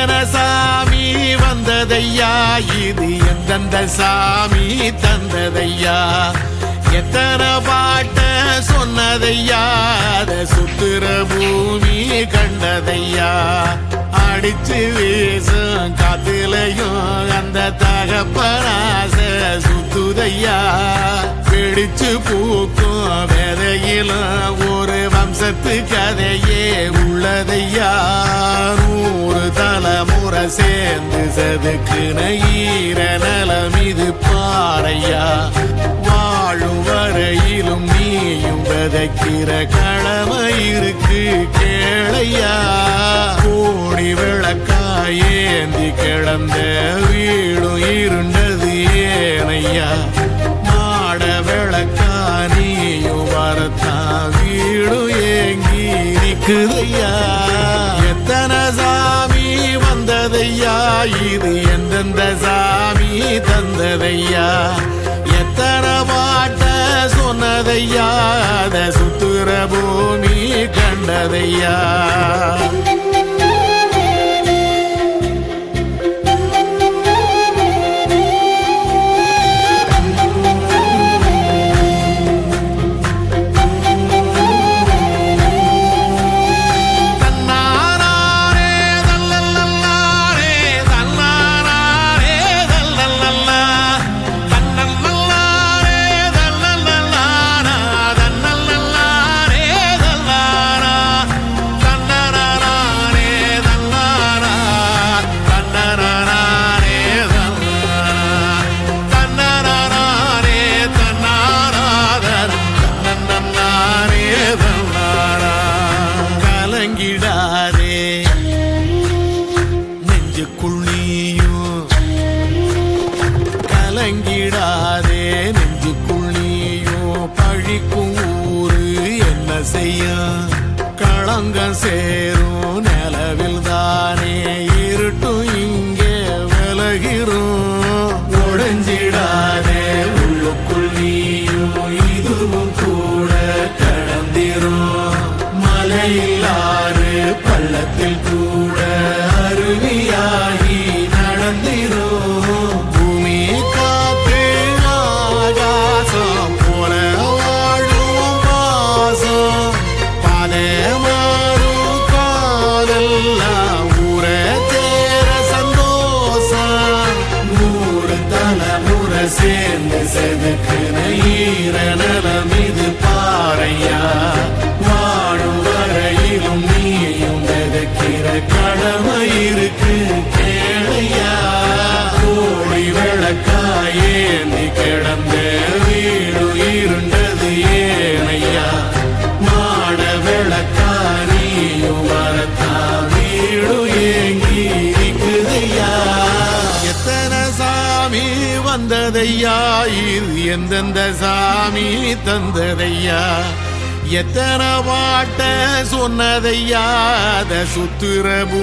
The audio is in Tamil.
எத்தனை சாமி வந்ததையா, இது எந்தெந்த சாமி தந்ததையா, எத்தனை பாட்ட சொன்னதையா, அத சுத்துற பூமி கண்டதையா, அடிச்சு வீசும் காத்துலையும் அந்த தகப்பனாச சுத்துதையா, பிடிச்சு பூக்கும் வேதையிலும் ஒரு வம்சத்து கதையே உள்ளதையா, 100 தலைமுறை சேர்ந்து செதுக்குன ஈர நலம் இது பாறையா, வாழும் வரையிலும் நீயும் விதைக்கிற கடமை இருக்கு கேளையா, கோடி விளக்காயேந்தி கிடந்த வீடும் இருண்டது ஏனையா, மாட விளக்கா நீயும் வரத்தா வீடும் ஏங்கி நிக்குதையா, எத்தனை சாமி வந்ததையா, இது எந்தெந்த சாமி தந்ததையா, எத்தனை பாட்ட சொன்னதையா, அத சுத்துற பூமி கண்டதையா. கலங்கிடாதே நெஞ்சுக்குள் நீயும், கலங்கிடாதே நெஞ்சுக்குள் நீயும், பழிக்கும் ஊரு என்ன செய்ய, களங்கம் சேரும் நிலவில் தானே இருட்டும் இங்கே விலகிறோம், உடைஞ்சிடாதே உள்ளுக்குள் நீயும், இதுவும் கூட கடந்திரும், மலையிலாறு பள்ளத்தில் கூட அருவியாகி நடந்திரும், பூமி காத்து ஆகாசம் போல வாழும் பாசம், பாதை மாறும் காதெல்லாம் ஊர தேர சந்தோஷம், 100 தலைமுறை சேர்ந்து செதுக்குன ஈர நலம் இது பாறையா, வாழும் வரையிலும் நீயும் விதைக்கிற கடமை இருக்கு கேளையா, கோடி விளக்காயேந்தி கிடந்த வீடு இருண்டது ஏனையா, மாட விளக்கா நீயும் வரத்தா வீடு ஏங்கி இருக்குதையா, எத்தனை சாமி வந்ததையா, இது எந்தெந்த சாமி தந்ததையா, எத்தனை பாட்ட சொன்னதையா, அத சுத்துற பூ